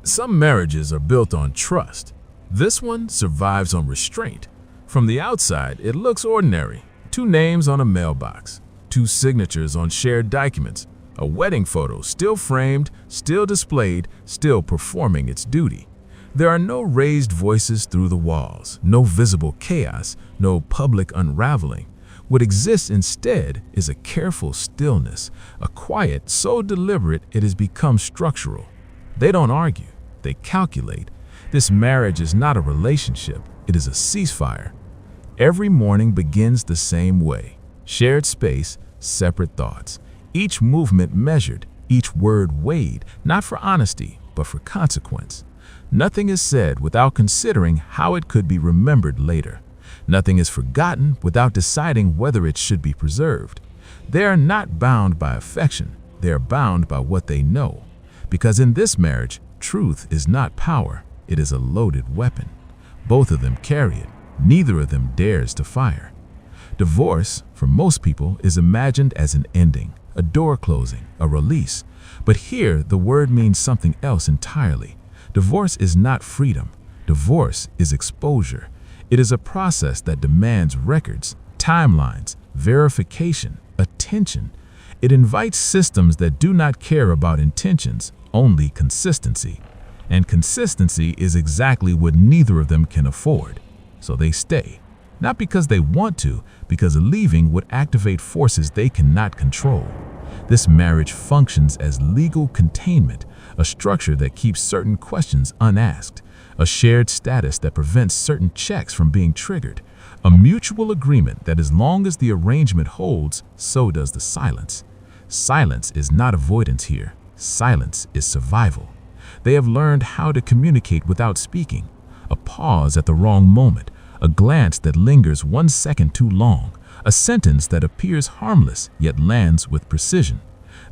Some marriages are built on trust. This one survives on restraint. From the outside, it looks ordinary. 2 names on a mailbox, 2 signatures on shared documents, a wedding photo still framed, still displayed, still performing its duty. There are no raised voices through the walls, no visible chaos, no public unraveling. What exists instead is a careful stillness, a quiet so deliberate it has become structural. They don't argue, they calculate. This marriage is not a relationship, it is a ceasefire. Every morning begins the same way. Shared space, separate thoughts. Each movement measured, each word weighed, not for honesty, but for consequence. Nothing is said without considering how it could be remembered later. Nothing is forgotten without deciding whether it should be preserved. They are not bound by affection, they are bound by what they know. Because in this marriage, truth is not power, it is a loaded weapon. Both of them carry it, neither of them dares to fire. Divorce, for most people, is imagined as an ending, a door closing, a release. But here, the word means something else entirely. Divorce is not freedom. Divorce is exposure. It is a process that demands records, timelines, verification, attention. It invites systems that do not care about intentions, only consistency. And consistency is exactly what neither of them can afford. So they stay. Not because they want to, because leaving would activate forces they cannot control. This marriage functions as legal containment, a structure that keeps certain questions unasked, a shared status that prevents certain checks from being triggered, a mutual agreement that as long as the arrangement holds, so does the silence. Silence is not avoidance here. Silence is survival. They have learned how to communicate without speaking. A pause at the wrong moment, a glance that lingers 1 second too long, a sentence that appears harmless yet lands with precision.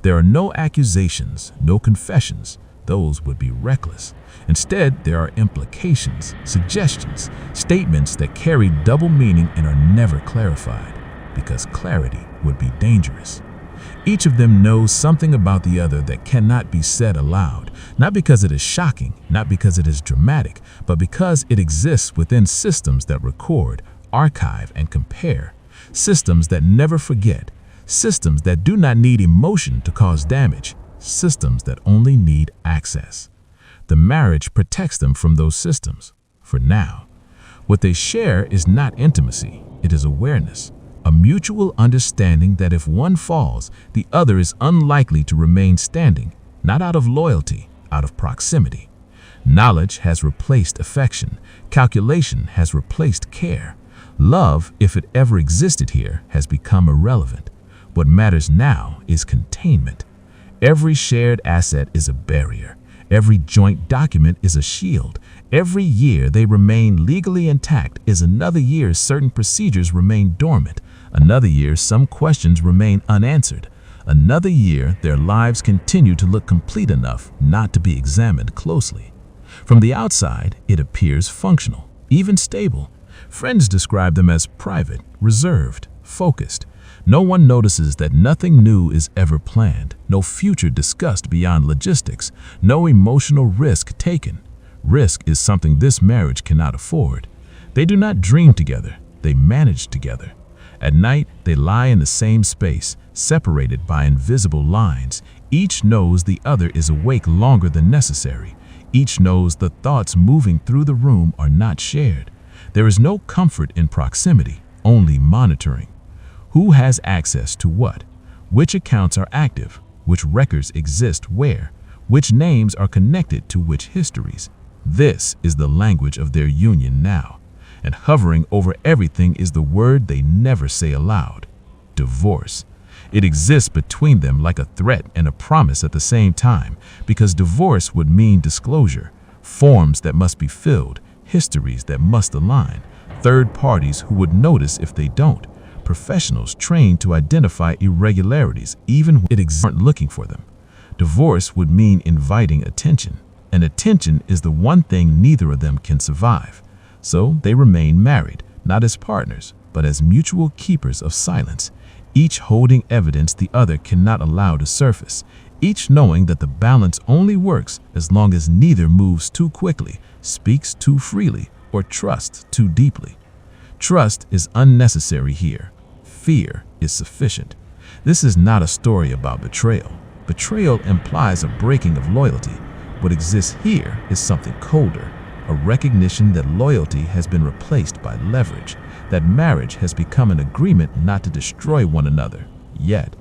There are no accusations, no confessions. Those would be reckless. Instead, there are implications, suggestions, statements that carry double meaning and are never clarified, because clarity would be dangerous. Each of them knows something about the other that cannot be said aloud, not because it is shocking, not because it is dramatic, but because it exists within systems that record, archive, and compare. Systems that never forget. Systems that do not need emotion to cause damage. Systems that only need access. The marriage protects them from those systems, for now. What they share is not intimacy, it is awareness. A mutual understanding that if one falls, the other is unlikely to remain standing, not out of loyalty, out of proximity. Knowledge has replaced affection. Calculation has replaced care. Love, if it ever existed here, has become irrelevant. What matters now is containment. Every shared asset is a barrier. Every joint document is a shield. Every year they remain legally intact is another year certain procedures remain dormant. Another year some questions remain unanswered. Another year their lives continue to look complete enough not to be examined closely. From the outside, it appears functional, even stable. Friends describe them as private, reserved, focused. No one notices that nothing new is ever planned, no future discussed beyond logistics, no emotional risk taken. Risk is something this marriage cannot afford. They do not dream together, they manage together. At night, they lie in the same space, separated by invisible lines. Each knows the other is awake longer than necessary. Each knows the thoughts moving through the room are not shared. There is no comfort in proximity, only monitoring. Who has access to what? Which accounts are active? Which records exist where? Which names are connected to which histories? This is the language of their union now. And hovering over everything is the word they never say aloud: divorce. It exists between them like a threat and a promise at the same time, because divorce would mean disclosure, forms that must be filled, histories that must align, third parties who would notice if they don't, professionals trained to identify irregularities even when it aren't looking for them. Divorce would mean inviting attention, and attention is the one thing neither of them can survive. So they remain married, not as partners, but as mutual keepers of silence, each holding evidence the other cannot allow to surface, each knowing that the balance only works as long as neither moves too quickly, speaks too freely, or trusts too deeply. Trust is unnecessary here. Fear is sufficient. This is not a story about betrayal. Betrayal implies a breaking of loyalty. What exists here is something colder, a recognition that loyalty has been replaced by leverage, that marriage has become an agreement not to destroy one another. Yet,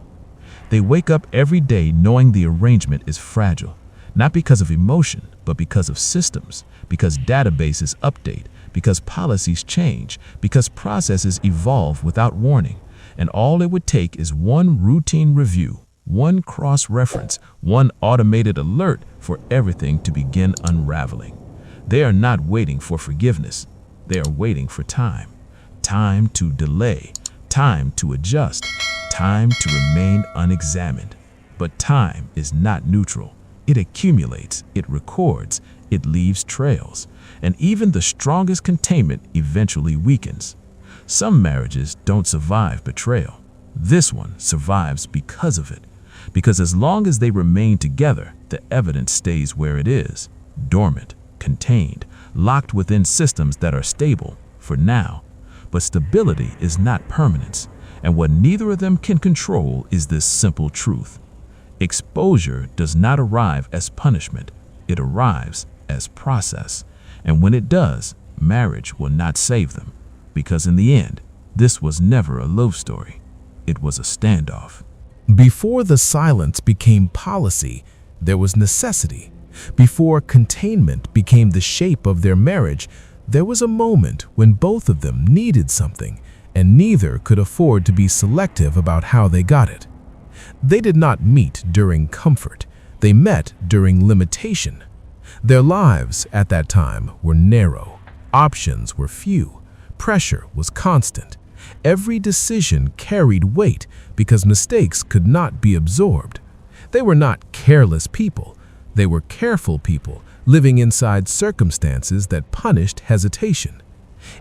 they wake up every day knowing the arrangement is fragile, not because of emotion, but because of systems, because databases update, because policies change, because processes evolve without warning. And all it would take is one routine review, one cross-reference, one automated alert for everything to begin unraveling. They are not waiting for forgiveness. They are waiting for time. Time to delay, time to adjust, time to remain unexamined. But time is not neutral. It accumulates, it records, it leaves trails. And even the strongest containment eventually weakens. Some marriages don't survive betrayal. This one survives because of it. Because as long as they remain together, the evidence stays where it is, dormant, contained, locked within systems that are stable for now. But stability is not permanence, and what neither of them can control is this simple truth. Exposure does not arrive as punishment, it arrives as process. And when it does, marriage will not save them, because in the end, this was never a love story. It was a standoff. Before the silence became policy, there was necessity. Before containment became the shape of their marriage, there was a moment when both of them needed something, and neither could afford to be selective about how they got it. They did not meet during comfort. They met during limitation. Their lives at that time were narrow. Options were few. Pressure was constant. Every decision carried weight because mistakes could not be absorbed. They were not careless people. They were careful people living inside circumstances that punished hesitation.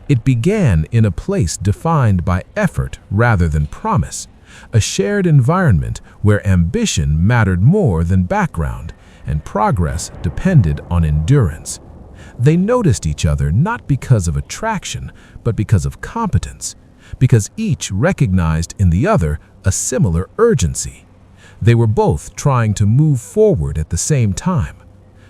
It began in a place defined by effort rather than promise, a shared environment where ambition mattered more than background and progress depended on endurance. They noticed each other not because of attraction, but because of competence, because each recognized in the other a similar urgency. They were both trying to move forward at the same time.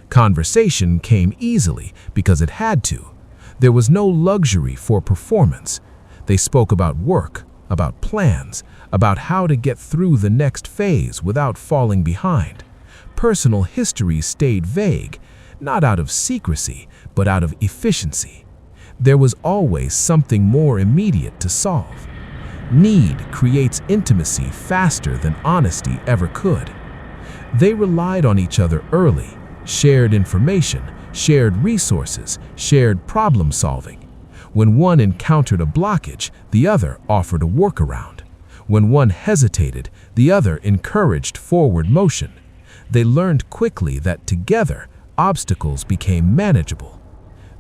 Conversation came easily because it had to. There was no luxury for performance. They spoke about work, about plans, about how to get through the next phase without falling behind. Personal history stayed vague, not out of secrecy, but out of efficiency. There was always something more immediate to solve. Need creates intimacy faster than honesty ever could. They relied on each other early, shared information, shared resources, shared problem solving. When one encountered a blockage, the other offered a workaround. When one hesitated, the other encouraged forward motion. They learned quickly that together, obstacles became manageable.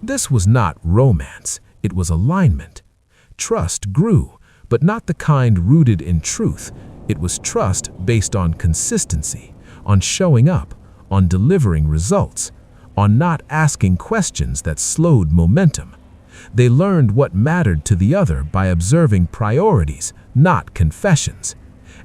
This was not romance, it was alignment. Trust grew, but not the kind rooted in truth. It was trust based on consistency, on showing up, on delivering results, on not asking questions that slowed momentum. They learned what mattered to the other by observing priorities, not confessions.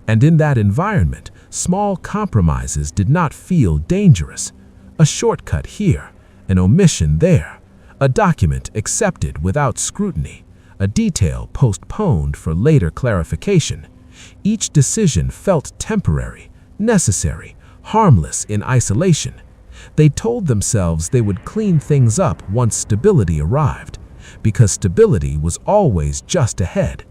And in that environment, small compromises did not feel dangerous. A shortcut here, an omission there, a document accepted without scrutiny, a detail postponed for later clarification. Each decision felt temporary, necessary, harmless in isolation. They told themselves they would clean things up once stability arrived, because stability was always just ahead.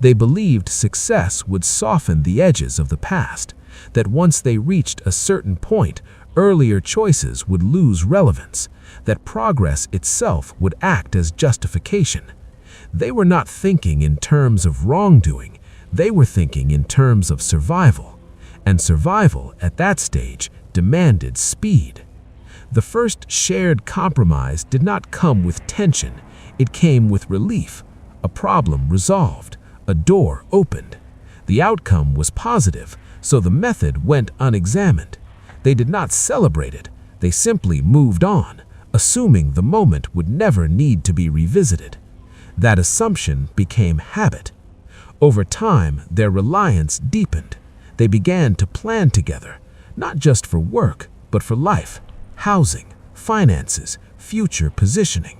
They believed success would soften the edges of the past, that once they reached a certain point, earlier choices would lose relevance, that progress itself would act as justification. They were not thinking in terms of wrongdoing, they were thinking in terms of survival. And survival at that stage demanded speed. The first shared compromise did not come with tension, it came with relief. A problem resolved, a door opened. The outcome was positive, so the method went unexamined. They did not celebrate it. They simply moved on, assuming the moment would never need to be revisited. That assumption became habit. Over time, their reliance deepened. They began to plan together, not just for work, but for life, housing, finances, future positioning.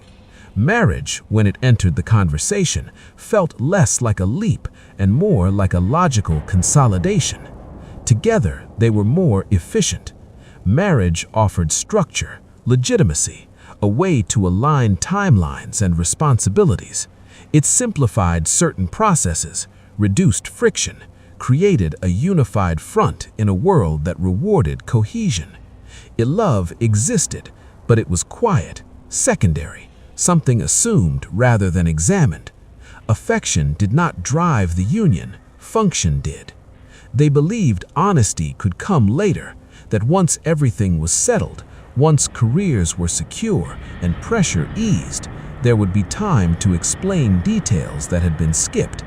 Marriage, when it entered the conversation, felt less like a leap and more like a logical consolidation. Together, they were more efficient. Marriage offered structure, legitimacy, a way to align timelines and responsibilities. It simplified certain processes, reduced friction, created a unified front in a world that rewarded cohesion. Love existed, but it was quiet, secondary, something assumed rather than examined. Affection did not drive the union, function did. They believed honesty could come later, that once everything was settled, once careers were secure and pressure eased, there would be time to explain details that had been skipped.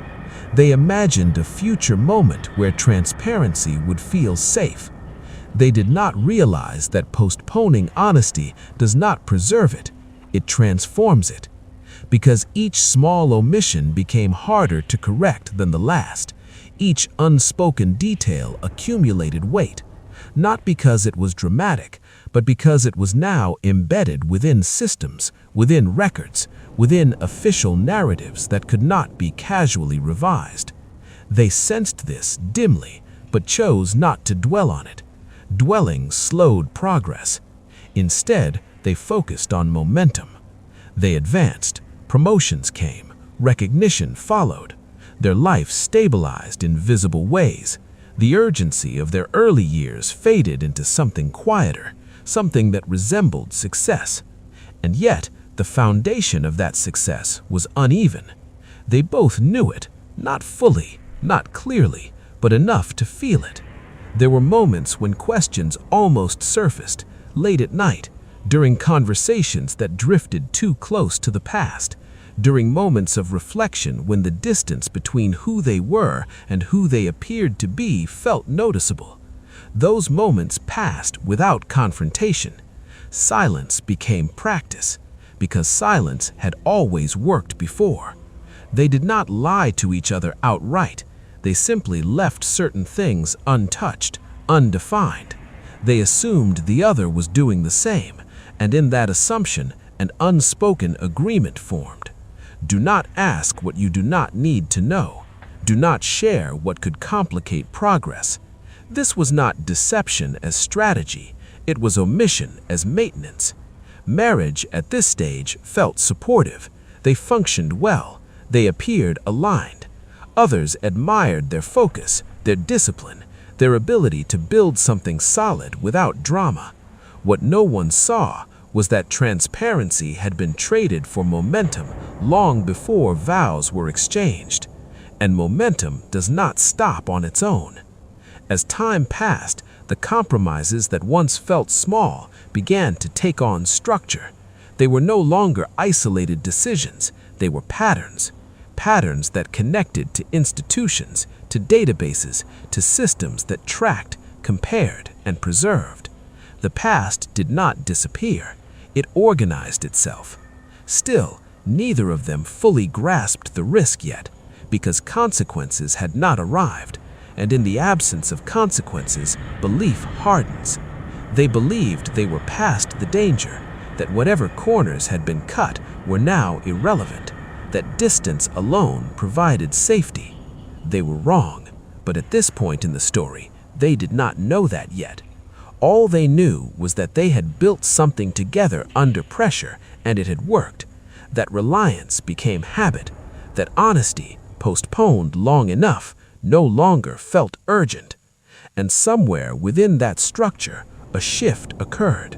They imagined a future moment where transparency would feel safe. They did not realize that postponing honesty does not preserve it, it transforms it. Because each small omission became harder to correct than the last, each unspoken detail accumulated weight, not because it was dramatic, but because it was now embedded within systems, within records, within official narratives that could not be casually revised. They sensed this dimly, but chose not to dwell on it. Dwelling slowed progress. Instead, they focused on momentum. They advanced, promotions came, recognition followed. Their life stabilized in visible ways. The urgency of their early years faded into something quieter, something that resembled success. And yet, the foundation of that success was uneven. They both knew it, not fully, not clearly, but enough to feel it. There were moments when questions almost surfaced, late at night, during conversations that drifted too close to the past, during moments of reflection when the distance between who they were and who they appeared to be felt noticeable. Those moments passed without confrontation. Silence became practice, because silence had always worked before. They did not lie to each other outright. They simply left certain things untouched, undefined. They assumed the other was doing the same, and in that assumption, an unspoken agreement formed. Do not ask what you do not need to know. Do not share what could complicate progress. This was not deception as strategy. It was omission as maintenance. Marriage at this stage felt supportive. They functioned well. They appeared aligned. Others admired their focus, their discipline, their ability to build something solid without drama. What no one saw was that transparency had been traded for momentum long before vows were exchanged. And momentum does not stop on its own. As time passed, the compromises that once felt small began to take on structure. They were no longer isolated decisions, they were patterns. Patterns that connected to institutions, to databases, to systems that tracked, compared, and preserved. The past did not disappear. It organized itself. Still, neither of them fully grasped the risk yet, because consequences had not arrived, and in the absence of consequences, belief hardens. They believed they were past the danger, that whatever corners had been cut were now irrelevant, that distance alone provided safety. They were wrong, but at this point in the story, they did not know that yet. All they knew was that they had built something together under pressure, and it had worked. That reliance became habit, that honesty, postponed long enough, no longer felt urgent. And somewhere within that structure, a shift occurred.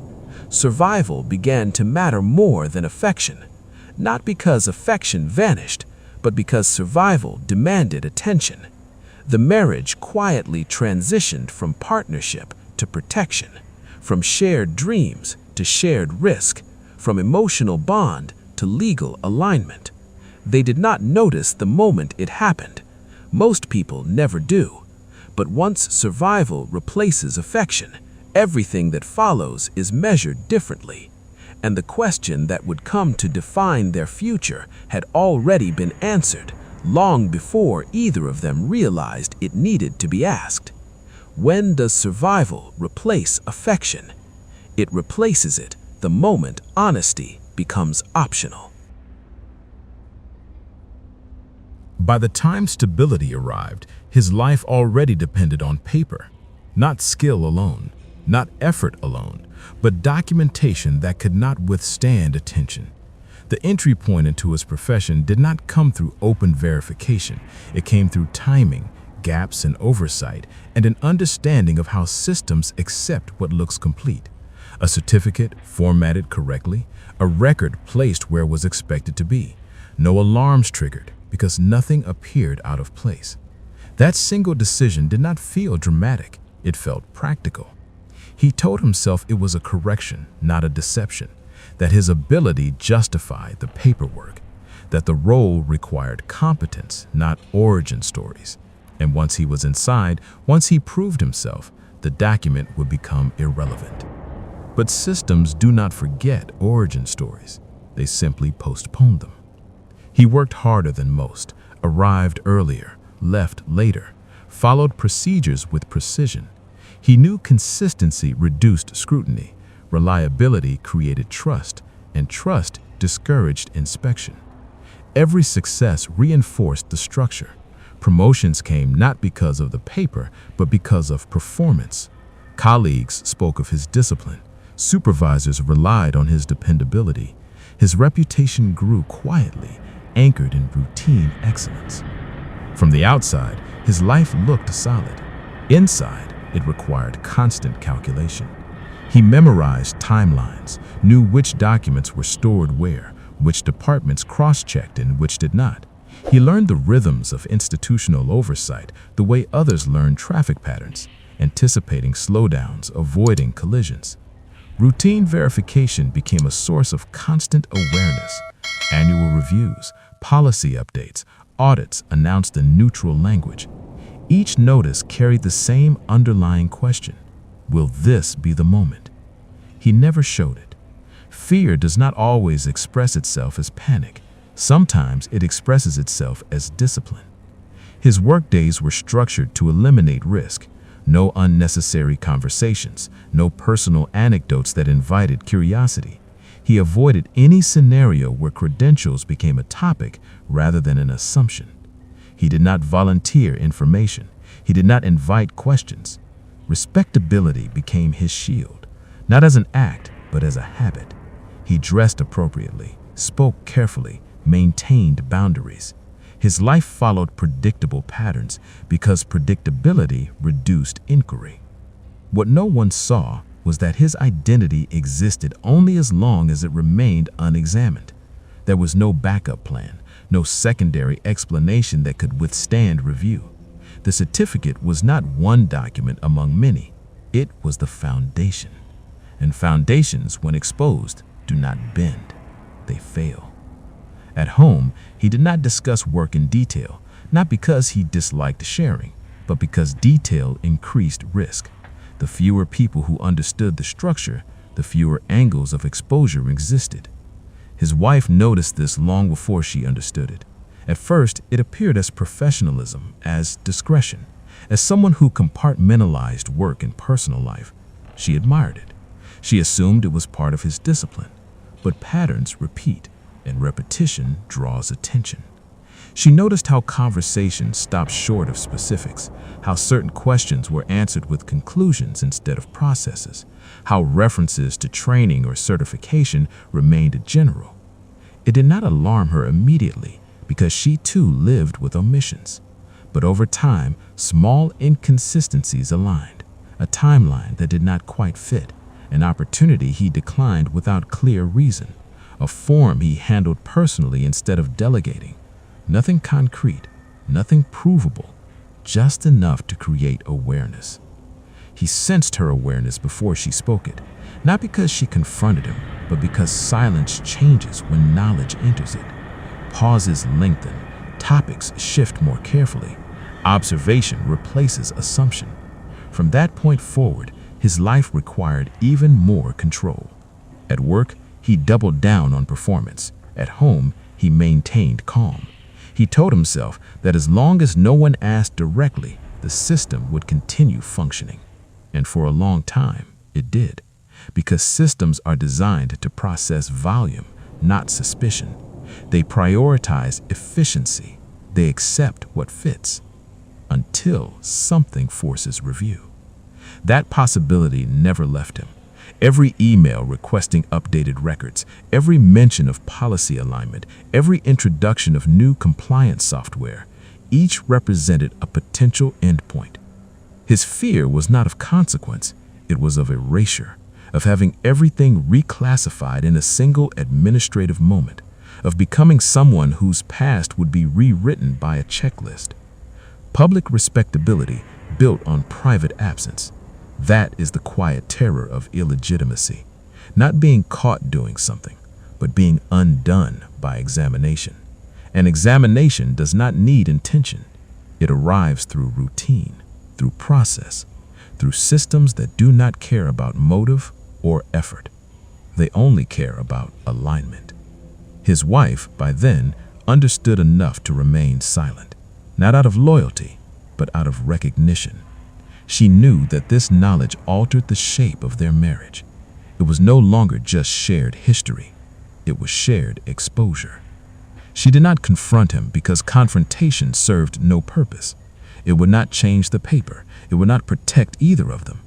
Survival began to matter more than affection. Not because affection vanished, but because survival demanded attention. The marriage quietly transitioned from partnership to protection, from shared dreams to shared risk, from emotional bond to legal alignment. They did not notice the moment it happened. Most people never do. But once survival replaces affection, Everything that follows is measured differently, and the question that would come to define their future had already been answered long before either of them realized it needed to be asked. When does survival replace affection? It replaces it the moment honesty becomes optional. By the time stability arrived, his life already depended on paper. Not skill alone, not effort alone, but documentation that could not withstand attention. The entry point into his profession did not come through open verification. It came through timing, gaps in oversight, and an understanding of how systems accept what looks complete. A certificate formatted correctly, a record placed where it was expected to be. No alarms triggered because nothing appeared out of place. That single decision did not feel dramatic. It felt practical. He told himself it was a correction, not a deception, that his ability justified the paperwork, that the role required competence, not origin stories. And once he was inside, once he proved himself, the document would become irrelevant. But systems do not forget origin stories. They simply postpone them. He worked harder than most, arrived earlier, left later, followed procedures with precision. He knew consistency reduced scrutiny, reliability created trust, and trust discouraged inspection. Every success reinforced the structure. Promotions came not because of the paper, but because of performance. Colleagues spoke of his discipline. Supervisors relied on his dependability. His reputation grew quietly, anchored in routine excellence. From the outside, his life looked solid. Inside, it required constant calculation. He memorized timelines, knew which documents were stored where, which departments cross-checked and which did not. He learned the rhythms of institutional oversight the way others learn traffic patterns, anticipating slowdowns, avoiding collisions. Routine verification became a source of constant awareness. Annual reviews, policy updates, audits announced in neutral language. Each notice carried the same underlying question: will this be the moment? He never showed it. Fear does not always express itself as panic. Sometimes it expresses itself as discipline. His workdays were structured to eliminate risk. No unnecessary conversations, no personal anecdotes that invited curiosity. He avoided any scenario where credentials became a topic rather than an assumption. He did not volunteer information. He did not invite questions. Respectability became his shield, not as an act, but as a habit. He dressed appropriately, spoke carefully, maintained boundaries. His life followed predictable patterns because predictability reduced inquiry. What no one saw was that his identity existed only as long as it remained unexamined. There was no backup plan, no secondary explanation that could withstand review. The certificate was not one document among many. It was the foundation. And foundations, when exposed, do not bend. They fail. At home, he did not discuss work in detail, not because he disliked sharing, but because detail increased risk. The fewer people who understood the structure, the fewer angles of exposure existed. His wife noticed this long before she understood it. At first, it appeared as professionalism, as discretion, as someone who compartmentalized work and personal life. She admired it. She assumed it was part of his discipline. But patterns repeat, and repetition draws attention. She noticed how conversations stopped short of specifics, how certain questions were answered with conclusions instead of processes, how references to training or certification remained general. It did not alarm her immediately because she too lived with omissions. But over time, small inconsistencies aligned, a timeline that did not quite fit, an opportunity he declined without clear reason, a form he handled personally instead of delegating. Nothing concrete, nothing provable, just enough to create awareness. He sensed her awareness before she spoke it, not because she confronted him, but because silence changes when knowledge enters it. Pauses lengthen, topics shift more carefully, observation replaces assumption. From that point forward, his life required even more control. At work, he doubled down on performance. At home, he maintained calm. He told himself that as long as no one asked directly, the system would continue functioning. And for a long time, it did. Because systems are designed to process volume, not suspicion. They prioritize efficiency. They accept what fits. Until something forces review. That possibility never left him. Every email requesting updated records, every mention of policy alignment, every introduction of new compliance software, each represented a potential endpoint. His fear was not of consequence, it was of erasure, of having everything reclassified in a single administrative moment, of becoming someone whose past would be rewritten by a checklist. Public respectability built on private absence. That is the quiet terror of illegitimacy. Not being caught doing something, but being undone by examination. An examination does not need intention. It arrives through routine, through process, through systems that do not care about motive or effort. They only care about alignment. His wife, by then, understood enough to remain silent, not out of loyalty, but out of recognition. She knew that this knowledge altered the shape of their marriage. It was no longer just shared history. It was shared exposure. She did not confront him because confrontation served no purpose. It would not change the paper. It would not protect either of them.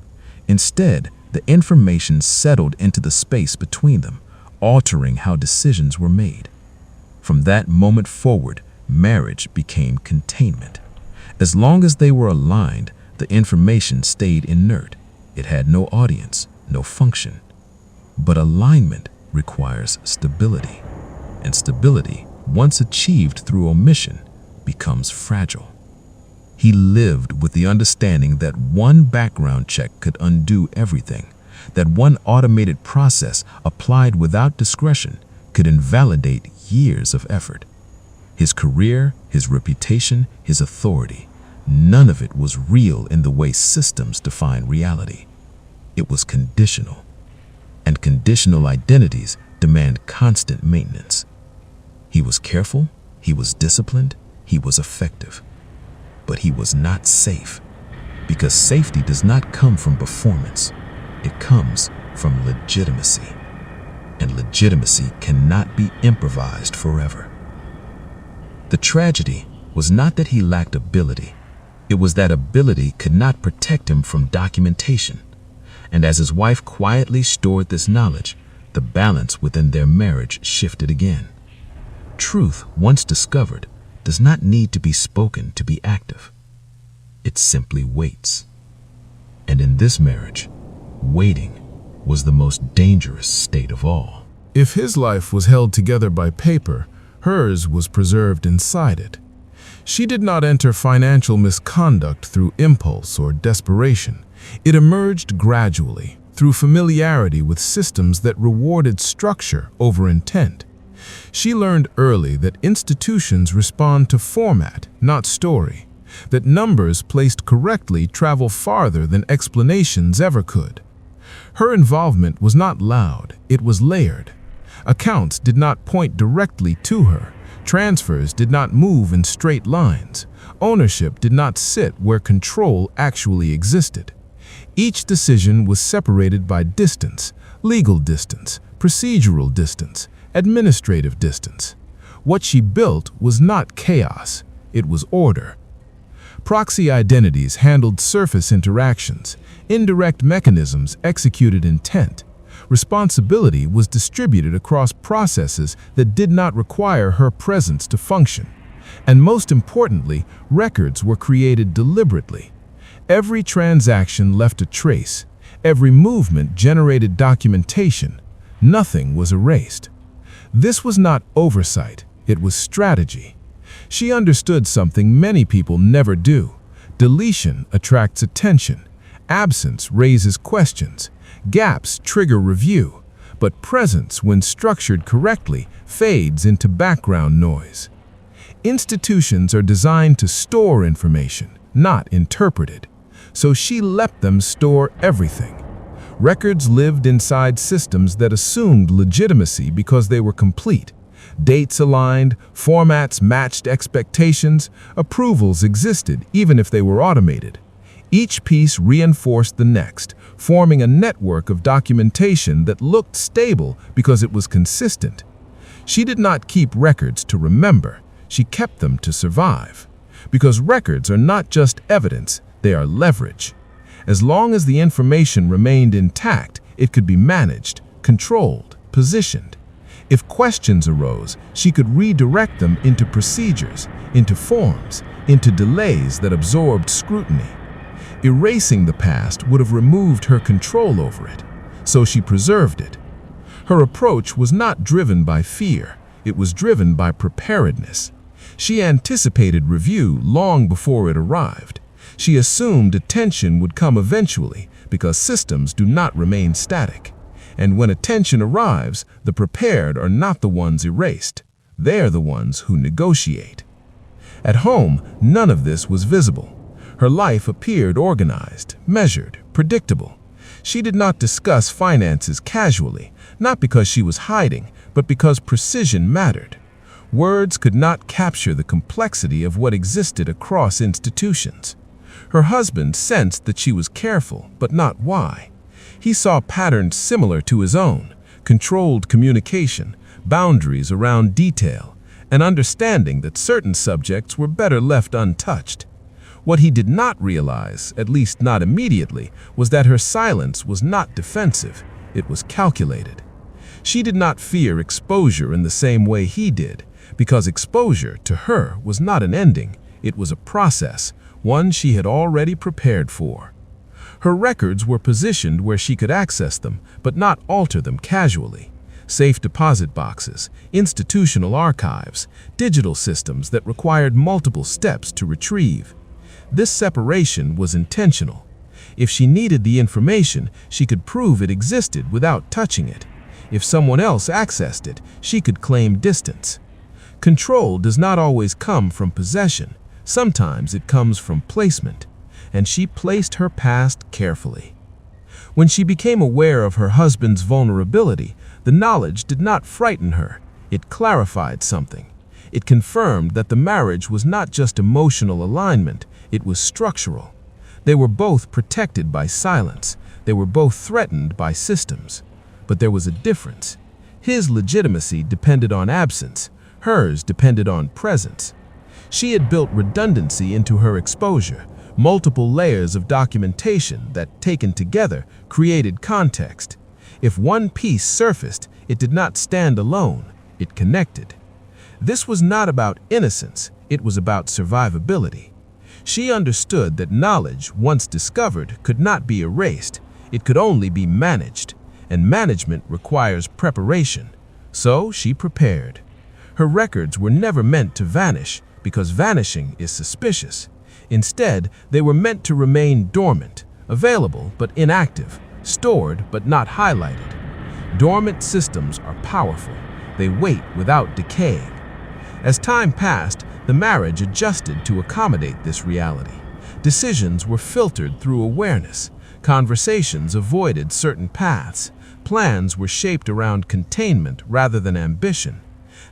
Instead, the information settled into the space between them, altering how decisions were made. From that moment forward, marriage became containment. As long as they were aligned, the information stayed inert. It had no audience, no function. But alignment requires stability, and stability, once achieved through omission, becomes fragile. He lived with the understanding that one background check could undo everything, that one automated process applied without discretion could invalidate years of effort. His career, his reputation, his authority, none of it was real in the way systems define reality. It was conditional, and conditional identities demand constant maintenance. He was careful, he was disciplined, he was effective. But he was not safe, because safety does not come from performance. It comes from legitimacy, and legitimacy cannot be improvised forever. The tragedy was not that he lacked ability. It was that ability could not protect him from documentation. And as his wife quietly stored this knowledge, the balance within their marriage shifted again. Truth, once discovered, does not need to be spoken to be active. It simply waits. And in this marriage, waiting was the most dangerous state of all. If his life was held together by paper, hers was preserved inside it. She did not enter financial misconduct through impulse or desperation. It emerged gradually, through familiarity with systems that rewarded structure over intent. She learned early that institutions respond to format, not story, that numbers placed correctly travel farther than explanations ever could. Her involvement was not loud, it was layered. Accounts did not point directly to her. Transfers did not move in straight lines. Ownership did not sit where control actually existed. Each decision was separated by distance, legal distance, procedural distance, administrative distance. What she built was not chaos, it was order. Proxy identities handled surface interactions. Indirect mechanisms executed intent. Responsibility was distributed across processes that did not require her presence to function. And most importantly, records were created deliberately. Every transaction left a trace. Every movement generated documentation. Nothing was erased. This was not oversight, it was strategy. She understood something many people never do. Deletion attracts attention. Absence raises questions. Gaps trigger review. But presence, when structured correctly, fades into background noise. Institutions are designed to store information, not interpret it. So she let them store everything. Records lived inside systems that assumed legitimacy because they were complete. Dates aligned, formats matched expectations, approvals existed even if they were automated. Each piece reinforced the next, forming a network of documentation that looked stable because it was consistent. She did not keep records to remember, she kept them to survive. Because records are not just evidence, they are leverage. As long as the information remained intact, it could be managed, controlled, positioned. If questions arose, she could redirect them into procedures, into forms, into delays that absorbed scrutiny. Erasing the past would have removed her control over it, so she preserved it. Her approach was not driven by fear, it was driven by preparedness. She anticipated review long before it arrived. She assumed attention would come eventually because systems do not remain static. And when attention arrives, the prepared are not the ones erased. They are the ones who negotiate. At home, none of this was visible. Her life appeared organized, measured, predictable. She did not discuss finances casually, not because she was hiding, but because precision mattered. Words could not capture the complexity of what existed across institutions. Her husband sensed that she was careful, but not why. He saw patterns similar to his own, controlled communication, boundaries around detail, an understanding that certain subjects were better left untouched. What he did not realize, at least not immediately, was that her silence was not defensive, it was calculated. She did not fear exposure in the same way he did, because exposure to her was not an ending, it was a process, one she had already prepared for. Her records were positioned where she could access them, but not alter them casually. Safe deposit boxes, institutional archives, digital systems that required multiple steps to retrieve. This separation was intentional. If she needed the information, she could prove it existed without touching it. If someone else accessed it, she could claim distance. Control does not always come from possession. Sometimes it comes from placement, and she placed her past carefully. When she became aware of her husband's vulnerability, the knowledge did not frighten her. It clarified something. It confirmed that the marriage was not just emotional alignment, it was structural. They were both protected by silence. They were both threatened by systems. But there was a difference. His legitimacy depended on absence. Hers depended on presence. She had built redundancy into her exposure, multiple layers of documentation that, taken together, created context. If one piece surfaced, it did not stand alone, it connected. This was not about innocence, it was about survivability. She understood that knowledge, once discovered, could not be erased, it could only be managed, and management requires preparation. So she prepared. Her records were never meant to vanish, because vanishing is suspicious. Instead, they were meant to remain dormant, available but inactive, stored but not highlighted. Dormant systems are powerful. They wait without decaying. As time passed, the marriage adjusted to accommodate this reality. Decisions were filtered through awareness. Conversations avoided certain paths. Plans were shaped around containment rather than ambition.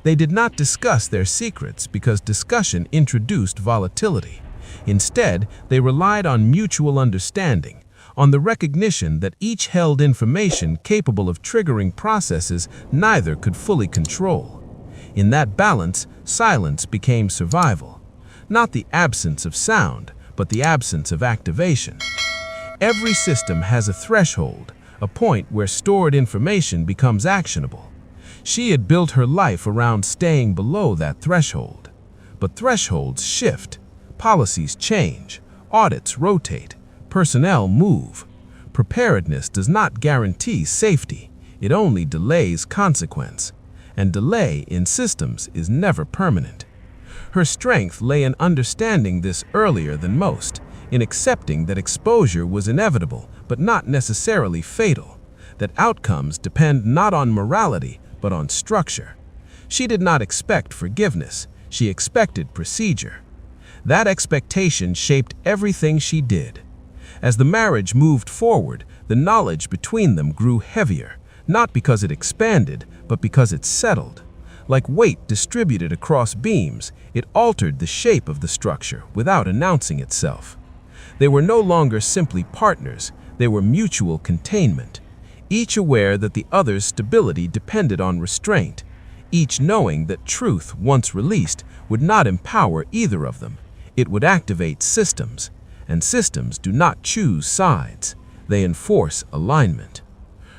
They did not discuss their secrets because discussion introduced volatility. Instead, they relied on mutual understanding, on the recognition that each held information capable of triggering processes neither could fully control. In that balance, silence became survival. Not the absence of sound, but the absence of activation. Every system has a threshold, a point where stored information becomes actionable. She had built her life around staying below that threshold. But thresholds shift, policies change, audits rotate, personnel move. Preparedness does not guarantee safety, it only delays consequence. And delay in systems is never permanent. Her strength lay in understanding this earlier than most, in accepting that exposure was inevitable but not necessarily fatal, that outcomes depend not on morality but on structure. She did not expect forgiveness, she expected procedure. That expectation shaped everything she did. As the marriage moved forward, The knowledge between them grew heavier, not because it expanded, but because it settled. Like weight distributed across beams, it altered the shape of the structure without announcing itself. They were no longer simply partners, they were mutual containment, each aware that the other's stability depended on restraint, each knowing that truth, once released, would not empower either of them. It would activate systems, and systems do not choose sides. They enforce alignment.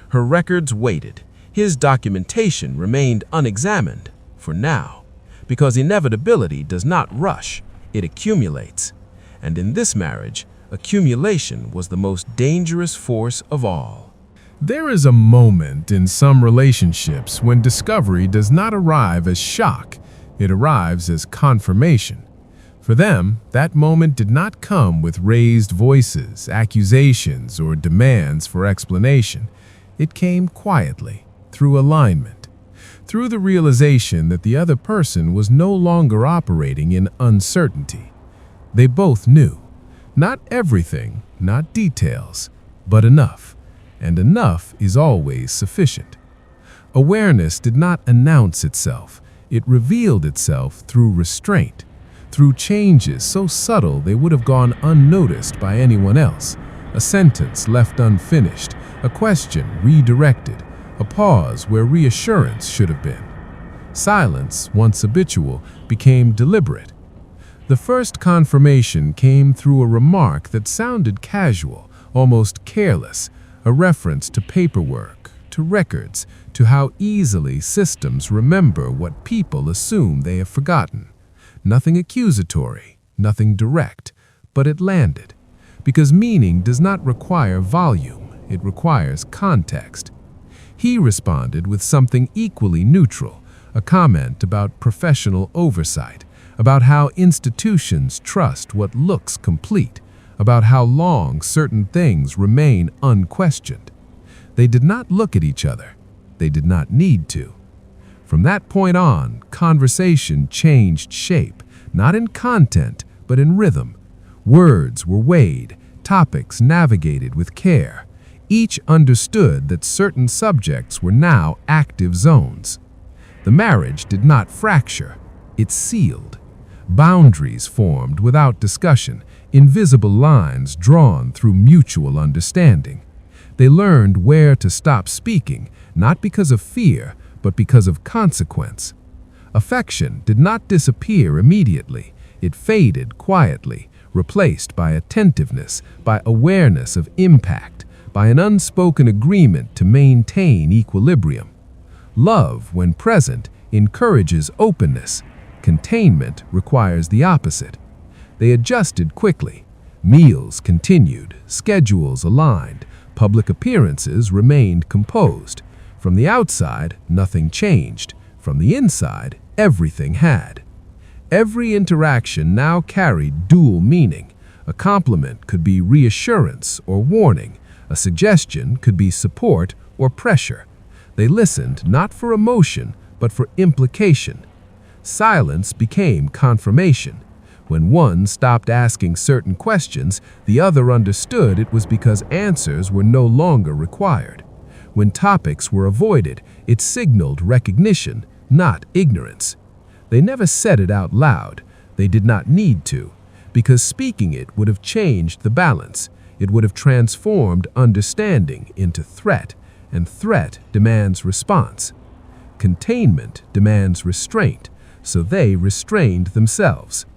Her records waited. His documentation remained unexamined, for now, because inevitability does not rush, it accumulates. And in this marriage, accumulation was the most dangerous force of all. There is a moment in some relationships when discovery does not arrive as shock, it arrives as confirmation. For them, that moment did not come with raised voices, accusations, or demands for explanation. It came quietly, through alignment, through the realization that the other person was no longer operating in uncertainty. They both knew, not everything, not details, but enough, and enough is always sufficient. Awareness did not announce itself, it revealed itself through restraint, through changes so subtle they would have gone unnoticed by anyone else, a sentence left unfinished, a question redirected, a pause where reassurance should have been. Silence, once habitual, became deliberate. The first confirmation came through a remark that sounded casual, almost careless, a reference to paperwork, to records, to how easily systems remember what people assume they have forgotten. Nothing accusatory, nothing direct, but it landed. Because meaning does not require volume, it requires context. He responded with something equally neutral, a comment about professional oversight, about how institutions trust what looks complete, about how long certain things remain unquestioned. They did not look at each other. They did not need to. From that point on, conversation changed shape, not in content, but in rhythm. Words were weighed, topics navigated with care. Each understood that certain subjects were now active zones. The marriage did not fracture, it sealed. Boundaries formed without discussion, invisible lines drawn through mutual understanding. They learned where to stop speaking, not because of fear, but because of consequence. Affection did not disappear immediately. It faded quietly, replaced by attentiveness, by awareness of impact, by an unspoken agreement to maintain equilibrium. Love, when present, encourages openness. Containment requires the opposite. They adjusted quickly. Meals continued, schedules aligned, public appearances remained composed. From the outside, nothing changed. From the inside, everything had. Every interaction now carried dual meaning. A compliment could be reassurance or warning. A suggestion could be support or pressure. They listened not for emotion, but for implication. Silence became confirmation. When one stopped asking certain questions, the other understood it was because answers were no longer required. When topics were avoided, it signaled recognition, not ignorance. They never said it out loud. They did not need to, because speaking it would have changed the balance. It would have transformed understanding into threat, and threat demands response. Containment demands restraint, so they restrained themselves.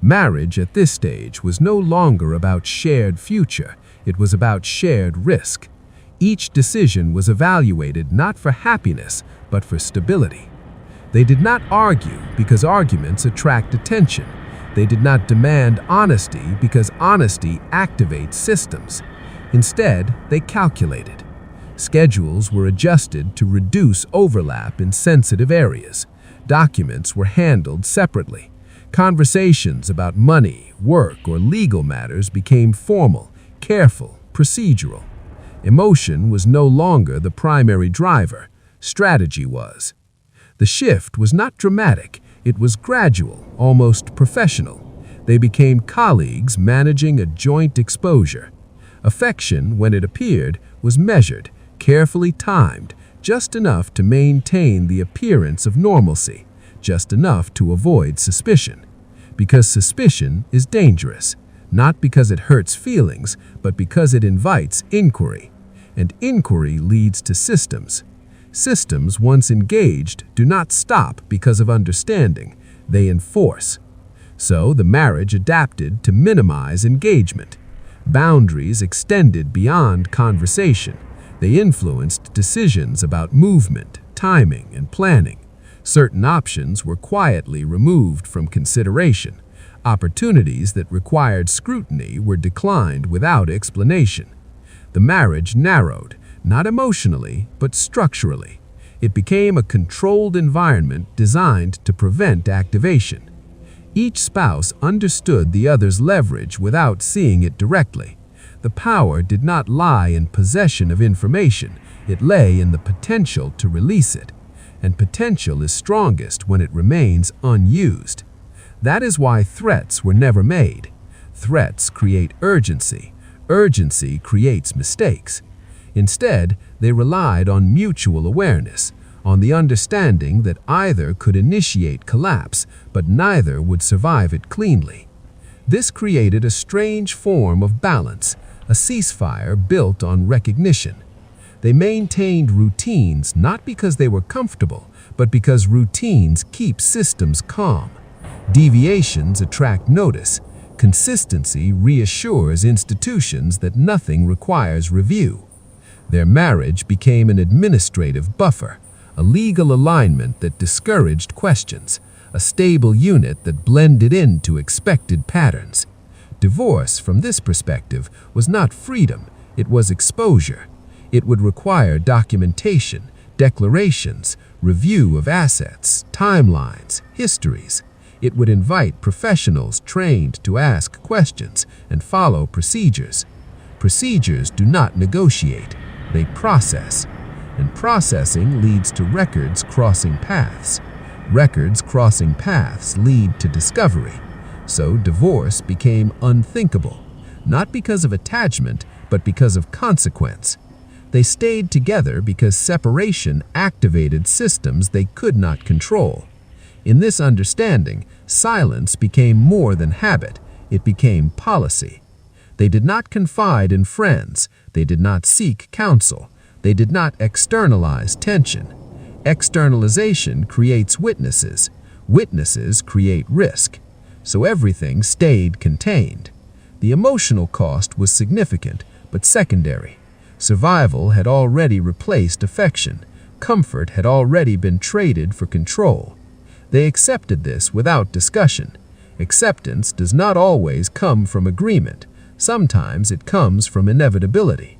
Marriage at this stage was no longer about shared future, it was about shared risk. Each decision was evaluated not for happiness, but for stability. They did not argue because arguments attract attention. They did not demand honesty because honesty activates systems. Instead, they calculated. Schedules were adjusted to reduce overlap in sensitive areas. Documents were handled separately. Conversations about money, work, or legal matters became formal, careful, procedural. Emotion was no longer the primary driver. Strategy was. The shift was not dramatic. It was gradual, almost professional. They became colleagues managing a joint exposure. Affection, when it appeared, was measured, carefully timed, just enough to maintain the appearance of normalcy, just enough to avoid suspicion. Because suspicion is dangerous, not because it hurts feelings, but because it invites inquiry. And inquiry leads to systems. Systems, once engaged, do not stop because of understanding, they enforce. So the marriage adapted to minimize engagement. Boundaries extended beyond conversation. They influenced decisions about movement, timing, and planning. Certain options were quietly removed from consideration. Opportunities that required scrutiny were declined without explanation. The marriage narrowed, not emotionally, but structurally. It became a controlled environment designed to prevent activation. Each spouse understood the other's leverage without seeing it directly. The power did not lie in possession of information, it lay in the potential to release it. And potential is strongest when it remains unused. That is why threats were never made. Threats create urgency. Urgency creates mistakes. Instead, they relied on mutual awareness, on the understanding that either could initiate collapse, but neither would survive it cleanly. This created a strange form of balance, a ceasefire built on recognition. They maintained routines not because they were comfortable, but because routines keep systems calm. Deviations attract notice. Consistency reassures institutions that nothing requires review. Their marriage became an administrative buffer, a legal alignment that discouraged questions, a stable unit that blended into expected patterns. Divorce, from this perspective, was not freedom, it was exposure. It would require documentation, declarations, review of assets, timelines, histories. It would invite professionals trained to ask questions and follow procedures. Procedures do not negotiate, they process. And processing leads to records crossing paths. Records crossing paths lead to discovery. So divorce became unthinkable, not because of attachment, but because of consequence. They stayed together because separation activated systems they could not control. In this understanding, silence became more than habit, it became policy. They did not confide in friends, they did not seek counsel, they did not externalize tension. Externalization creates witnesses, witnesses create risk. So everything stayed contained. The emotional cost was significant, but secondary. Survival had already replaced affection. Comfort had already been traded for control. They accepted this without discussion. Acceptance does not always come from agreement. Sometimes it comes from inevitability.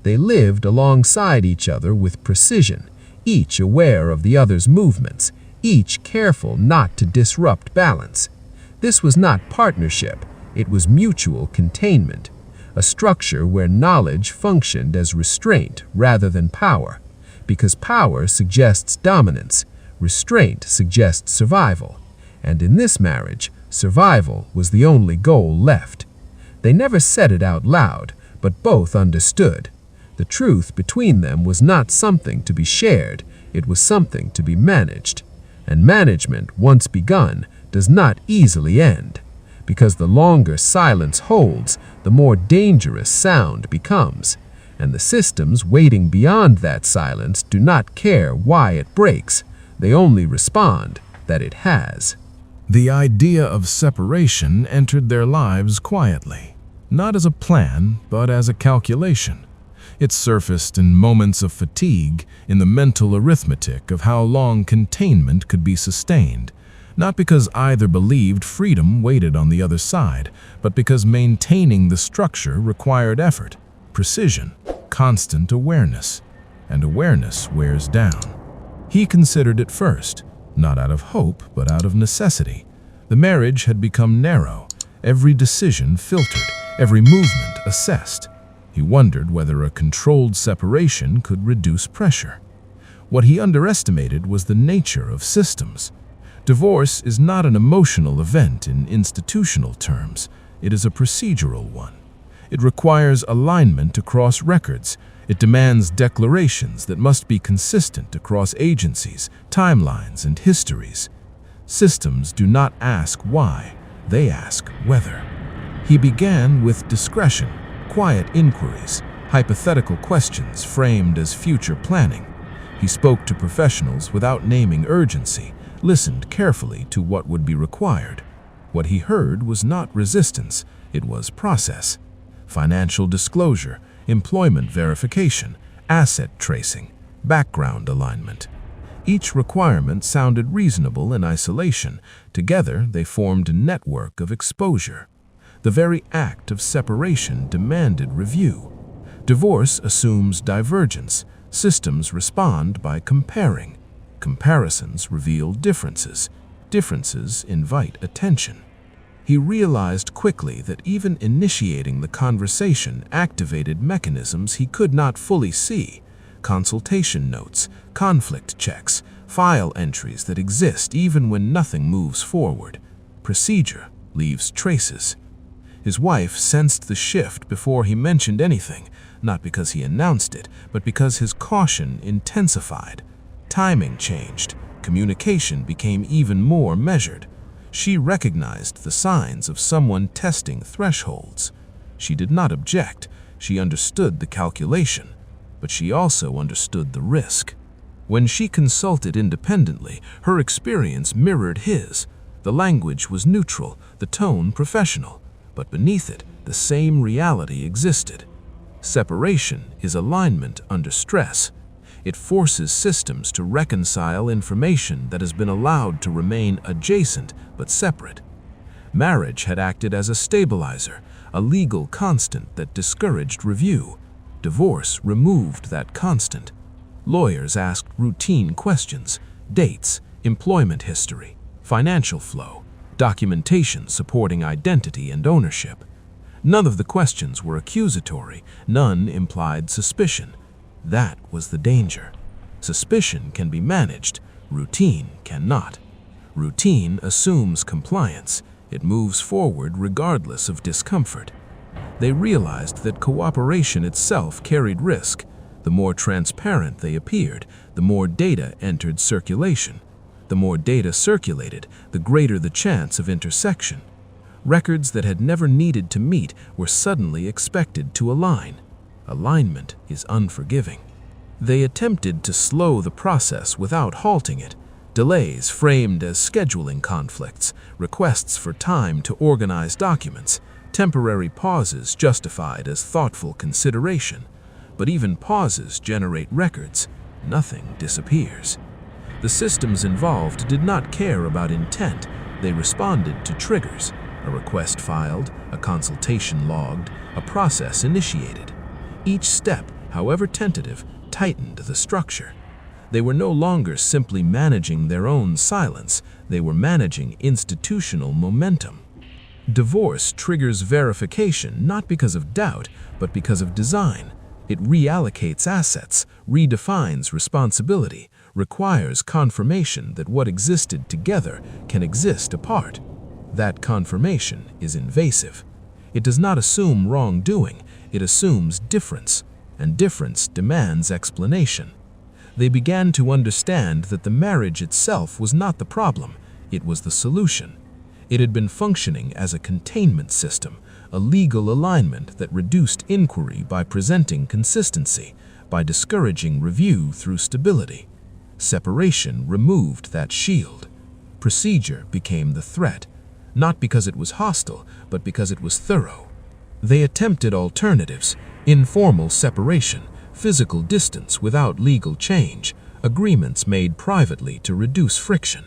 They lived alongside each other with precision, each aware of the other's movements, each careful not to disrupt balance. This was not partnership, it was mutual containment, a structure where knowledge functioned as restraint rather than power, because power suggests dominance, restraint suggests survival, and in this marriage, survival was the only goal left. They never said it out loud, but both understood. The truth between them was not something to be shared, it was something to be managed. And management, once begun, does not easily end, because the longer silence holds, the more dangerous sound becomes, and the systems waiting beyond that silence do not care why it breaks, they only respond that it has. The idea of separation entered their lives quietly, not as a plan, but as a calculation. It surfaced in moments of fatigue, in the mental arithmetic of how long containment could be sustained, not because either believed freedom waited on the other side, but because maintaining the structure required effort, precision, constant awareness, and awareness wears down. He considered it first, not out of hope, but out of necessity. The marriage had become narrow, every decision filtered, every movement assessed. He wondered whether a controlled separation could reduce pressure. What he underestimated was the nature of systems. Divorce is not an emotional event in institutional terms, it is a procedural one. It requires alignment across records. It demands declarations that must be consistent across agencies, timelines, and histories. Systems do not ask why, they ask whether. He began with discretion, quiet inquiries, hypothetical questions framed as future planning. He spoke to professionals without naming urgency, listened carefully to what would be required. What he heard was not resistance, it was process. Financial disclosure, employment verification, asset tracing, background alignment. Each requirement sounded reasonable in isolation. Together, they formed a network of exposure. The very act of separation demanded review. Divorce assumes divergence. Systems respond by comparing. Comparisons reveal differences. Differences invite attention. He realized quickly that even initiating the conversation activated mechanisms he could not fully see. Consultation notes, conflict checks, file entries that exist even when nothing moves forward. Procedure leaves traces. His wife sensed the shift before he mentioned anything, not because he announced it, but because his caution intensified. Timing changed. Communication became even more measured. She recognized the signs of someone testing thresholds. She did not object. She understood the calculation, but she also understood the risk. When she consulted independently, her experience mirrored his. The language was neutral, the tone professional, but beneath it, the same reality existed. Separation is alignment under stress. It forces systems to reconcile information that has been allowed to remain adjacent but separate. Marriage had acted as a stabilizer, a legal constant that discouraged review. Divorce removed that constant. Lawyers asked routine questions: dates, employment history, financial flow, documentation supporting identity and ownership. None of the questions were accusatory, none implied suspicion. That was the danger. Suspicion can be managed, routine cannot. Routine assumes compliance. It moves forward regardless of discomfort. They realized that cooperation itself carried risk. The more transparent they appeared, the more data entered circulation. The more data circulated, the greater the chance of intersection. Records that had never needed to meet were suddenly expected to align. Alignment is unforgiving. They attempted to slow the process without halting it. Delays framed as scheduling conflicts, requests for time to organize documents, temporary pauses justified as thoughtful consideration. But even pauses generate records. Nothing disappears. The systems involved did not care about intent. They responded to triggers. A request filed, a consultation logged, a process initiated. Each step, however tentative, tightened the structure. They were no longer simply managing their own silence, they were managing institutional momentum. Divorce triggers verification not because of doubt, but because of design. It reallocates assets, redefines responsibility, requires confirmation that what existed together can exist apart. That confirmation is invasive. It does not assume wrongdoing, it assumes difference, and difference demands explanation. They began to understand that the marriage itself was not the problem, it was the solution. It had been functioning as a containment system, a legal alignment that reduced inquiry by presenting consistency, by discouraging review through stability. Separation removed that shield. Procedure became the threat, not because it was hostile, but because it was thorough. They attempted alternatives: informal separation, physical distance without legal change, agreements made privately to reduce friction.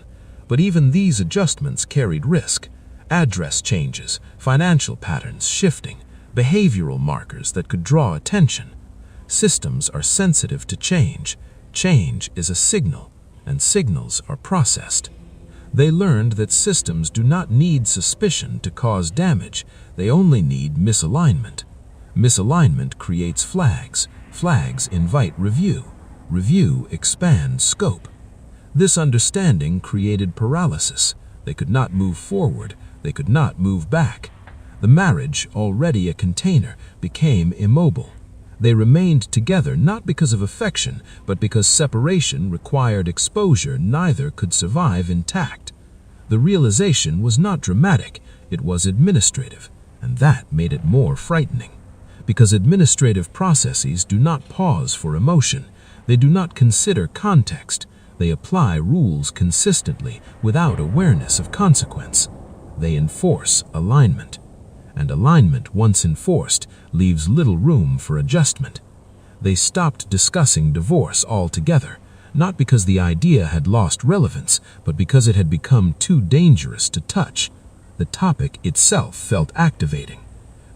But even these adjustments carried risk. Address changes, financial patterns shifting, behavioral markers that could draw attention. Systems are sensitive to change. Change is a signal, and signals are processed. They learned that systems do not need suspicion to cause damage, they only need misalignment. Misalignment creates flags. Flags invite review. Review expands scope. This understanding created paralysis. They could not move forward. They could not move back. The marriage, already a container, became immobile. They remained together not because of affection, but because separation required exposure neither could survive intact. The realization was not dramatic, it was administrative, and that made it more frightening. Because administrative processes do not pause for emotion, they do not consider context, they apply rules consistently without awareness of consequence. They enforce alignment. And alignment, once enforced, leaves little room for adjustment. They stopped discussing divorce altogether, not because the idea had lost relevance, but because it had become too dangerous to touch. The topic itself felt activating.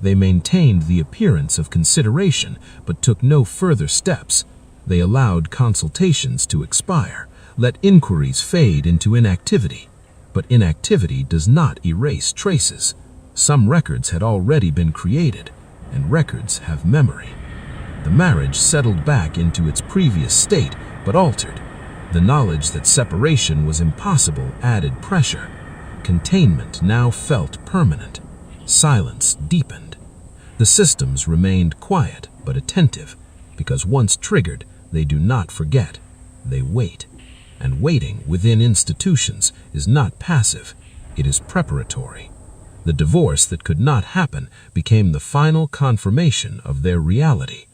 They maintained the appearance of consideration, but took no further steps. They allowed consultations to expire, let inquiries fade into inactivity. But inactivity does not erase traces. Some records had already been created, and records have memory. The marriage settled back into its previous state, but altered. The knowledge that separation was impossible added pressure. Containment now felt permanent. Silence deepened. The systems remained quiet but attentive, because once triggered, they do not forget. They wait. And waiting within institutions is not passive, it is preparatory. The divorce that could not happen became the final confirmation of their reality.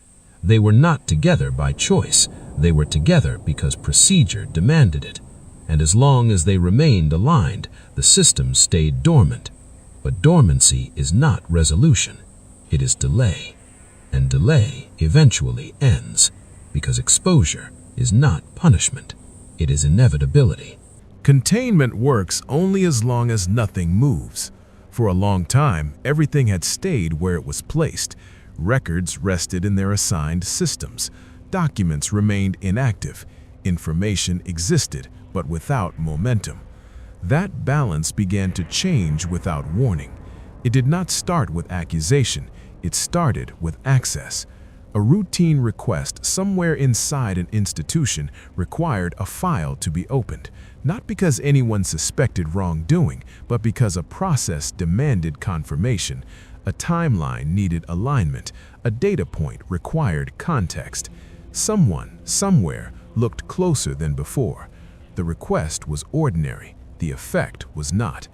They were not together by choice, they were together because procedure demanded it. And as long as they remained aligned, the system stayed dormant. But dormancy is not resolution, it is delay. And delay eventually ends, because exposure is not punishment, it is inevitability. Containment works only as long as nothing moves. For a long time, everything had stayed where it was placed. Records rested in their assigned systems. Documents remained inactive. Information existed, but without momentum. That balance began to change without warning. It did not start with accusation. It started with access. A routine request somewhere inside an institution required a file to be opened, not because anyone suspected wrongdoing, but because a process demanded confirmation. A timeline needed alignment. A data point required context. Someone, somewhere, looked closer than before. The request was ordinary. The effect was not.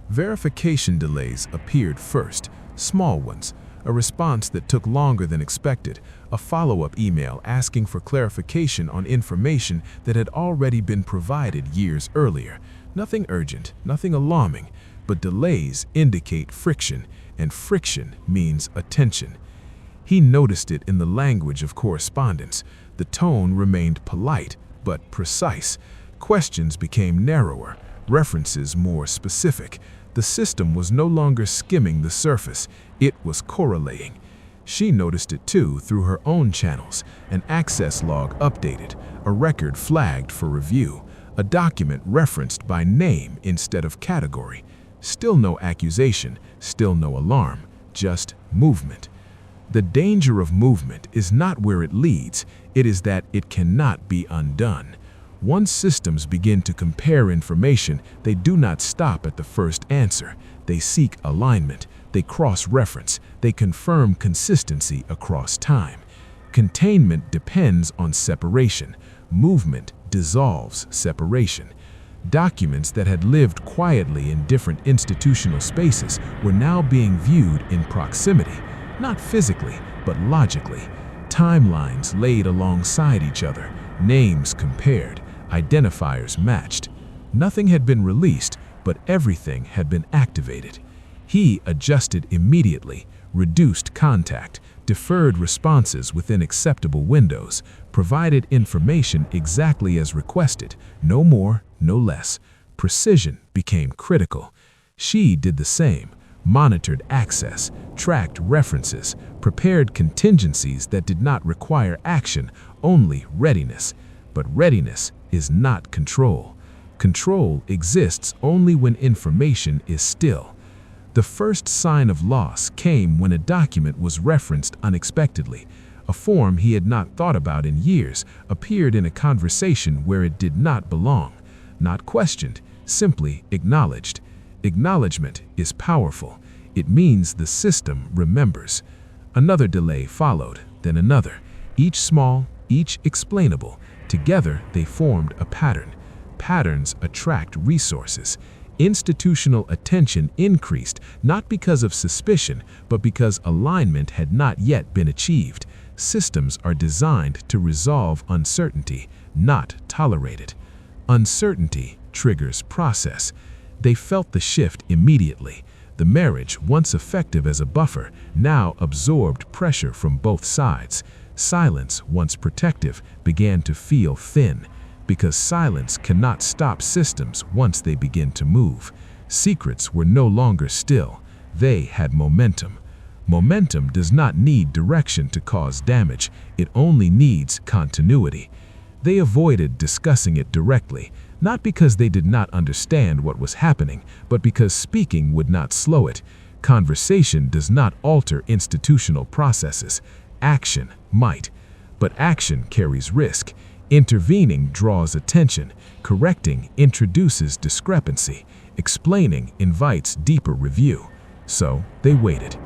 Verification delays appeared first, small ones. A response that took longer than expected, a follow-up email asking for clarification on information that had already been provided years earlier. Nothing urgent, nothing alarming, but delays indicate friction, and friction means attention. He noticed it in the language of correspondence. The tone remained polite, but precise. Questions became narrower, references more specific. The system was no longer skimming the surface, it was correlating. She noticed it too through her own channels. An access log updated, a record flagged for review, a document referenced by name instead of category. Still no accusation, still no alarm, just movement. The danger of movement is not where it leads, it is that it cannot be undone. Once systems begin to compare information, they do not stop at the first answer. They seek alignment, they cross-reference, they confirm consistency across time. Containment depends on separation. Movement dissolves separation. Documents that had lived quietly in different institutional spaces were now being viewed in proximity, not physically, but logically. Timelines laid alongside each other, names compared, identifiers matched. Nothing had been released, but everything had been activated. He adjusted immediately, reduced contact, deferred responses within acceptable windows, provided information exactly as requested, no more, no less. Precision became critical. She did the same, monitored access, tracked references, prepared contingencies that did not require action, only readiness. But readiness is not control. Control exists only when information is still. The first sign of loss came when a document was referenced unexpectedly. A form he had not thought about in years appeared in a conversation where it did not belong. Not questioned, simply acknowledged. Acknowledgement is powerful. It means the system remembers. Another delay followed, then another, each small, each explainable. Together, they formed a pattern. Patterns attract resources. Institutional attention increased not because of suspicion, but because alignment had not yet been achieved. Systems are designed to resolve uncertainty, not tolerate it. Uncertainty triggers process. They felt the shift immediately. The marriage, once effective as a buffer, now absorbed pressure from both sides. Silence, once protective, began to feel thin, because silence cannot stop systems once they begin to move. Secrets were no longer still. They had momentum. Momentum does not need direction to cause damage. It only needs continuity. They avoided discussing it directly, not because they did not understand what was happening, but because speaking would not slow it. Conversation does not alter institutional processes. Action might, but action carries risk. Intervening draws attention. Correcting introduces discrepancy. Explaining invites deeper review. So they waited.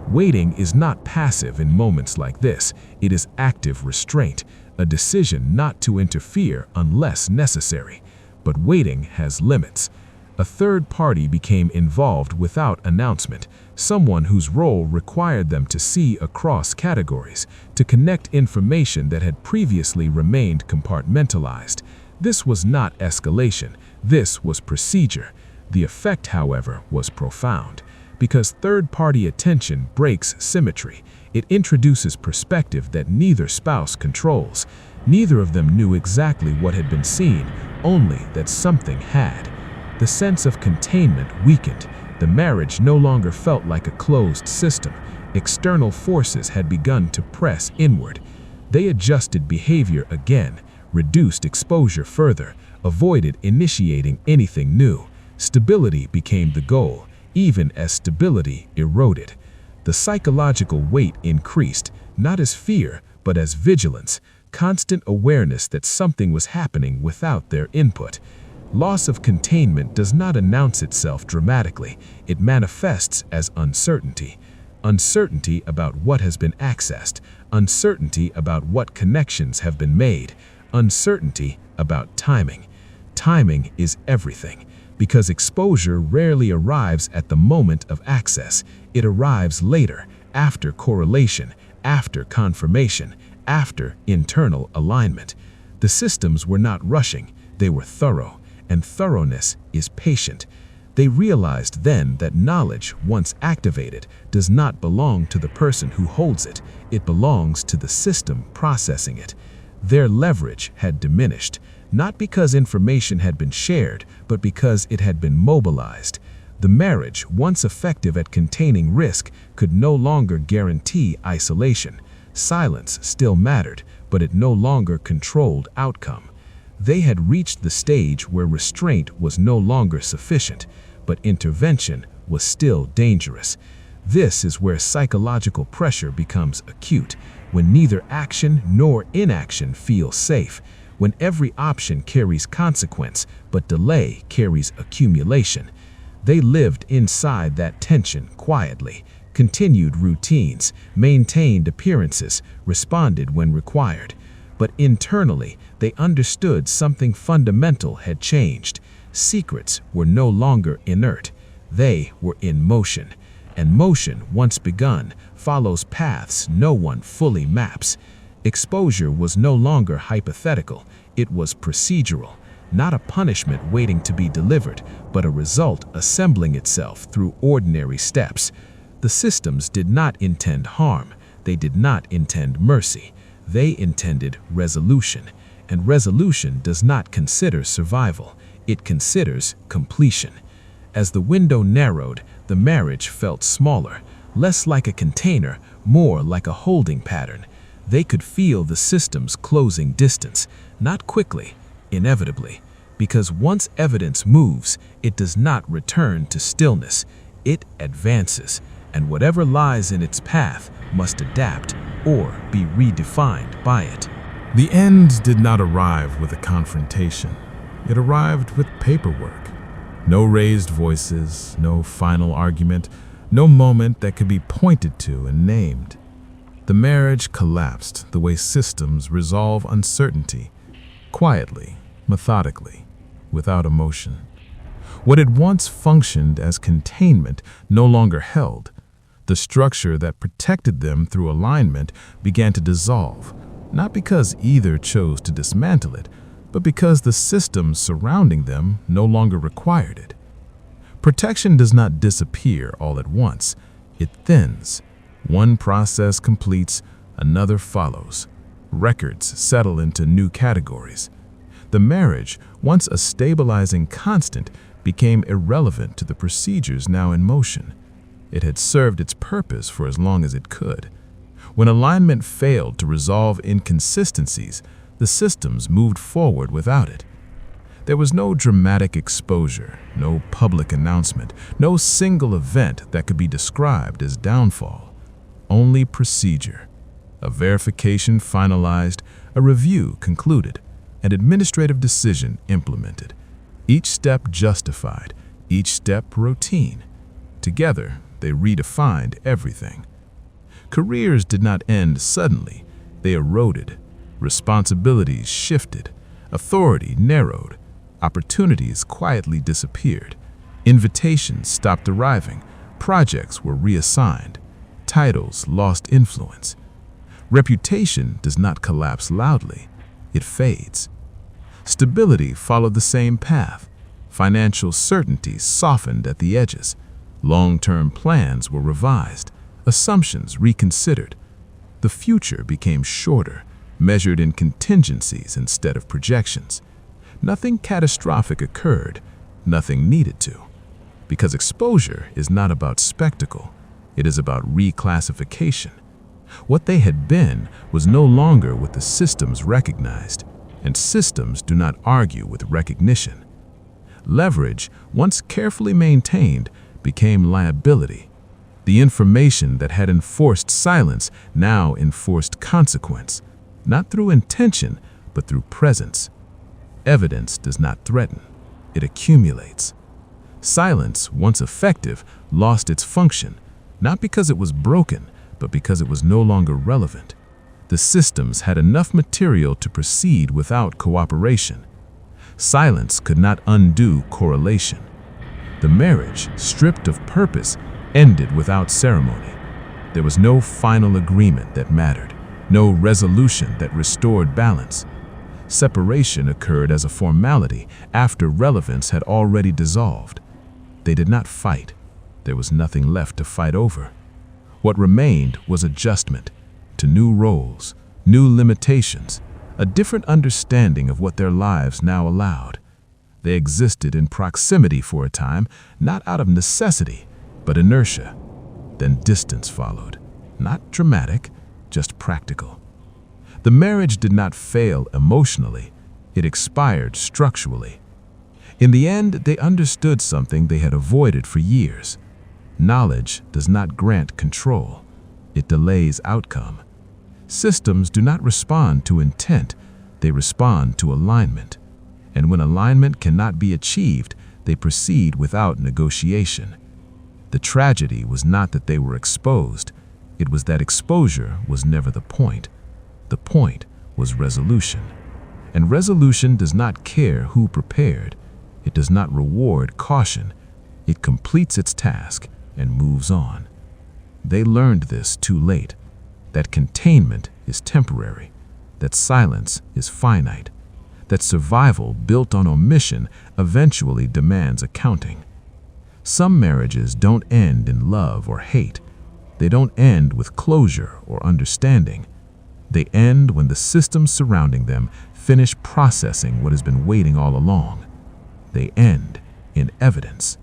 Waiting is not passive in moments like this. It is active restraint, a decision not to interfere unless necessary. But waiting has limits. A third party became involved without announcement, someone whose role required them to see across categories, to connect information that had previously remained compartmentalized. This was not escalation, this was procedure. The effect, however, was profound. Because third-party attention breaks symmetry, it introduces perspective that neither spouse controls. Neither of them knew exactly what had been seen, only that something had. The sense of containment weakened. The marriage no longer felt like a closed system. External forces had begun to press inward. They adjusted behavior again, reduced exposure further, avoided initiating anything new. Stability became the goal, even as stability eroded. The psychological weight increased, not as fear, but as vigilance, constant awareness that something was happening without their input. Loss of containment does not announce itself dramatically. It manifests as uncertainty. Uncertainty about what has been accessed, uncertainty about what connections have been made, uncertainty about timing. Timing is everything. Because exposure rarely arrives at the moment of access, it arrives later, after correlation, after confirmation, after internal alignment. The systems were not rushing, they were thorough, and thoroughness is patient. They realized then that knowledge, once activated, does not belong to the person who holds it, it belongs to the system processing it. Their leverage had diminished, not because information had been shared, but because it had been mobilized. The marriage, once effective at containing risk, could no longer guarantee isolation. Silence still mattered, but it no longer controlled outcome. They had reached the stage where restraint was no longer sufficient, but intervention was still dangerous. This is where psychological pressure becomes acute, when neither action nor inaction feels safe, when every option carries consequence, but delay carries accumulation. They lived inside that tension quietly, continued routines, maintained appearances, responded when required. But internally, they understood something fundamental had changed. Secrets were no longer inert. They were in motion. And motion, once begun, follows paths no one fully maps. Exposure was no longer hypothetical, it was procedural, not a punishment waiting to be delivered, but a result assembling itself through ordinary steps. The systems did not intend harm, they did not intend mercy, they intended resolution, and resolution does not consider survival, it considers completion. As the window narrowed, the marriage felt smaller, less like a container, more like a holding pattern. They could feel the system's closing distance, not quickly, inevitably, because once evidence moves, it does not return to stillness, it advances, and whatever lies in its path must adapt or be redefined by it. The end did not arrive with a confrontation. It arrived with paperwork. No raised voices, no final argument, no moment that could be pointed to and named. The marriage collapsed the way systems resolve uncertainty, quietly, methodically, without emotion. What had once functioned as containment no longer held. The structure that protected them through alignment began to dissolve, not because either chose to dismantle it, but because the systems surrounding them no longer required it. Protection does not disappear all at once. It thins. One process completes, another follows. Records settle into new categories. The marriage, once a stabilizing constant, became irrelevant to the procedures now in motion. It had served its purpose for as long as it could. When alignment failed to resolve inconsistencies, the systems moved forward without it. There was no dramatic exposure, no public announcement, no single event that could be described as downfall. Only procedure. A verification finalized, a review concluded, an administrative decision implemented. Each step justified, each step routine. Together, they redefined everything. Careers did not end suddenly. They eroded. Responsibilities shifted. Authority narrowed. Opportunities quietly disappeared. Invitations stopped arriving. Projects were reassigned. Titles lost influence. Reputation does not collapse loudly. It fades. Stability followed the same path. Financial certainty softened at the edges. Long-term plans were revised. Assumptions reconsidered. The future became shorter, measured in contingencies instead of projections. Nothing catastrophic occurred. Nothing needed to. Because exposure is not about spectacle. It is about reclassification. What they had been was no longer what the systems recognized, and systems do not argue with recognition. Leverage, once carefully maintained, became liability. The information that had enforced silence now enforced consequence, not through intention, but through presence. Evidence does not threaten, it accumulates. Silence, once effective, lost its function, not because it was broken, but because it was no longer relevant. The systems had enough material to proceed without cooperation. Silence could not undo correlation. The marriage, stripped of purpose, ended without ceremony. There was no final agreement that mattered, no resolution that restored balance. Separation occurred as a formality after relevance had already dissolved. They did not fight. There was nothing left to fight over. What remained was adjustment to new roles, new limitations, a different understanding of what their lives now allowed. They existed in proximity for a time, not out of necessity, but inertia. Then distance followed, not dramatic, just practical. The marriage did not fail emotionally, it expired structurally. In the end, they understood something they had avoided for years. Knowledge does not grant control, it delays outcome. Systems do not respond to intent, they respond to alignment. And when alignment cannot be achieved, they proceed without negotiation. The tragedy was not that they were exposed, it was that exposure was never the point. The point was resolution. And resolution does not care who prepared. It does not reward caution. It completes its task and moves on. They learned this too late, that containment is temporary, that silence is finite, that survival built on omission eventually demands accounting. Some marriages don't end in love or hate. They don't end with closure or understanding. They end when the systems surrounding them finish processing what has been waiting all along. They end in evidence.